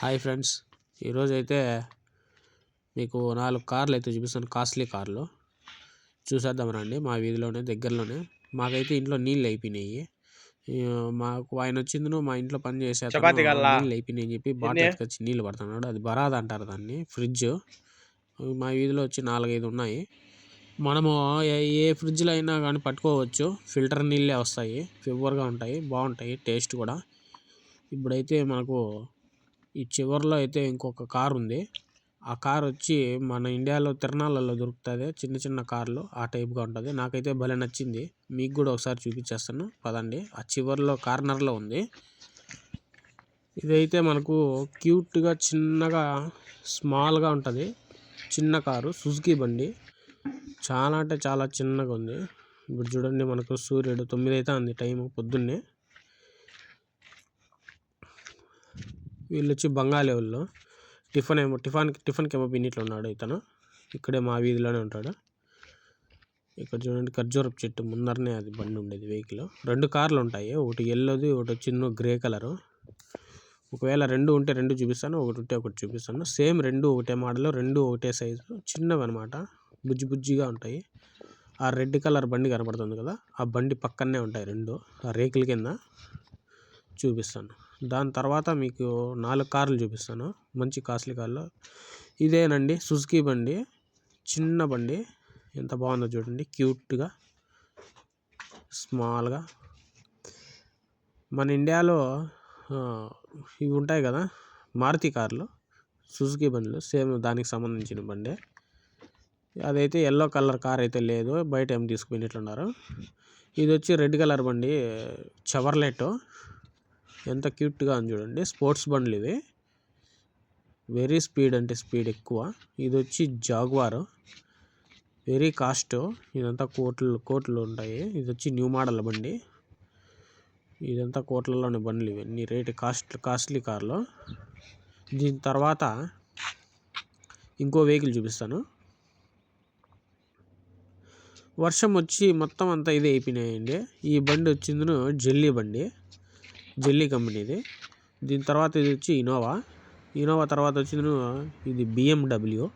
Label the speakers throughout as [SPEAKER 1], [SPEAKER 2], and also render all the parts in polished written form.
[SPEAKER 1] Hi friends, ఈరోజైతే మీకు 4 కార్లు అయితే చూపిస్తాను. కాస్ట్లీ కార్లు చూసేద్దాం రండి. మా వీధిలోనే దగ్గరలోనే మాకైతే ఇంట్లో నీళ్ళు అయిపోయినాయి. మాకు ఆయన వచ్చిందును మా ఇంట్లో పని చేసే నీళ్ళు అయిపోయినాయి అని చెప్పి బాటిల్ ఎత్తుకొచ్చి నీళ్ళు పడుతున్నాడు. అది బరాద్ అంటారు దాన్ని, ఫ్రిడ్జ్. మా వీధిలో వచ్చి 4-5 ఉన్నాయి. మనము ఏ ఫ్రిడ్జ్లో అయినా కానీ పట్టుకోవచ్చు. ఫిల్టర్ నీళ్ళే వస్తాయి, ప్యూర్గా ఉంటాయి, బాగుంటాయి, టేస్ట్ కూడా. ఇప్పుడైతే మనకు ఈ చివర్లో అయితే ఇంకొక కార్ ఉంది. ఆ కార్ వచ్చి మన ఇండియాలో తిరణాలలో దొరుకుతుంది, చిన్న చిన్న కార్లు ఆ టైప్గా ఉంటుంది. నాకైతే భలే నచ్చింది. మీకు కూడా ఒకసారి చూపించేస్తాను పదండి. ఆ చివర్లో కార్నర్లో ఉంది. ఇదైతే మనకు క్యూట్గా చిన్నగా స్మాల్గా ఉంటుంది. చిన్న కారు, సుజుకి బండి. చాలా అంటే చాలా చిన్నగా ఉంది. ఇప్పుడు చూడండి, మనకు సూర్యుడు 9 అయితే ఉంది టైము, పొద్దున్నే. వీళ్ళు వచ్చి బంగాళీ వాళ్ళు. టిఫిన్కి ఏమో బిన్నిట్లో ఉన్నాడు ఇతను. ఇక్కడే మా వీధిలోనే ఉంటాడు. ఇక్కడ చూడండి, ఖర్జూరపు చెట్టు ముందరనే అది బండి ఉండేది, వెహికల్. 2 కార్లు ఉంటాయి, ఒకటి ఎల్లోది, ఒకటి చిన్న గ్రే కలరు. ఒకవేళ 2 ఉంటే 2 చూపిస్తాను, ఒకటి ఉంటే ఒకటి చూపిస్తాను. సేమ్ 2 ఒకటే మోడల్, 2 ఒకటే సైజు, చిన్నవి అనమాట, బుజ్జి బుజ్జిగా ఉంటాయి. ఆ రెడ్ కలర్ బండి కనపడుతుంది కదా, ఆ బండి పక్కనే ఉంటాయి 2, ఆ రేకుల కింద చూపిస్తాను. దాని తర్వాత మీకు 4 కార్లు చూపిస్తాను, మంచి కాస్ట్లీ కార్లు. ఇదేనండి సుజుకి బండి, చిన్న బండి. ఎంత బాగుందో చూడండి, క్యూట్గా స్మాల్గా. మన ఇండియాలో ఇవి ఉంటాయి కదా మారుతి కార్లు, సుజుకి బండ్లు, సేమ్ దానికి సంబంధించిన బండి. అదైతే ఎల్లో కలర్ కార్ అయితే లేదు, బయట ఏం తీసుకుపోయినట్లున్నారు. ఇది వచ్చి రెడ్ కలర్ బండి, చెవర్లెట్. ఎంత క్యూట్గా ఉంది చూడండి. స్పోర్ట్స్ బండ్లు ఇవి, వెరీ స్పీడ్ అంటే స్పీడ్ ఎక్కువ. ఇది వచ్చి జాగ్వార్, వెరీ కాస్ట్. ఇదంతా కోట్లు ఉంటాయి. ఇది వచ్చి న్యూ మోడల్ బండి. ఇదంతా కోట్లలోని బండ్లు ఇవన్నీ, రేటు కాస్ట్లీ కార్లు. దీని తర్వాత ఇంకో వెహికల్ చూపిస్తాను. వర్షం వచ్చి మొత్తం అంతా ఇదే అయిపోయినాయండి. ఈ బండి వచ్చింది జెల్లీ బండి, జెల్లీ కంపెనీది. దీని తర్వాత ఇది వచ్చి ఇనోవా తర్వాత వచ్చింది ఇది BMW.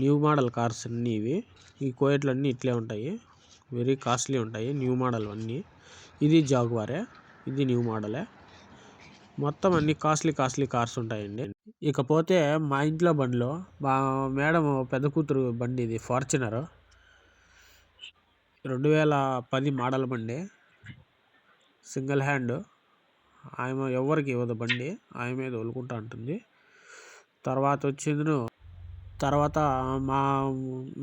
[SPEAKER 1] న్యూ మోడల్ కార్స్ అన్నీ ఇవి. ఈ కోయట్లు అన్నీ ఇట్లే ఉంటాయి, వెరీ కాస్ట్లీ ఉంటాయి, న్యూ మోడల్ అన్నీ. ఇది జాగ్వారే, ఇది న్యూ మోడలే. మొత్తం అన్ని కాస్ట్లీ కార్స్ ఉంటాయండి. ఇకపోతే మా ఇంట్లో బండిలో మా మేడం పెద్ద కూతురు బండి, ఇది ఫార్చునర్ 2010 మోడల్ బండి, సింగిల్ హ్యాండ్. ఆమె ఎవరికి ఇవ్వదు బండి, ఆమె మీద వదులుకుంటా ఉంటుంది. తర్వాత మా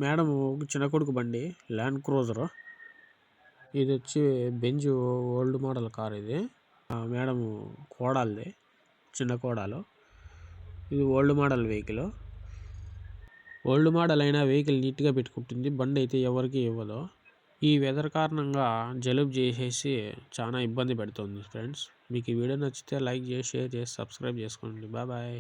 [SPEAKER 1] మేడం చిన్న కొడుకు బండి ల్యాండ్ క్రూజర్. ఇది వచ్చి బెంజ్ ఓల్డ్ మోడల్ కార్. ఇది మేడం కోడల్ది, చిన్న కోడలు. ఇది old model vehicle. Old model అయినా వెహికల్ నీట్గా పెట్టుకుంటుంది, బండి అయితే ఎవరికి ఇవ్వదు. ఈ వెదర్ కారణంగా జలుబు చేసేసి చాలా ఇబ్బంది పెడుతుంది ఫ్రెండ్స్. మీకు ఈ వీడియో నచ్చితే లైక్ చేసి, షేర్ చేసి, సబ్స్క్రైబ్ చేసుకోండి. బాయ్.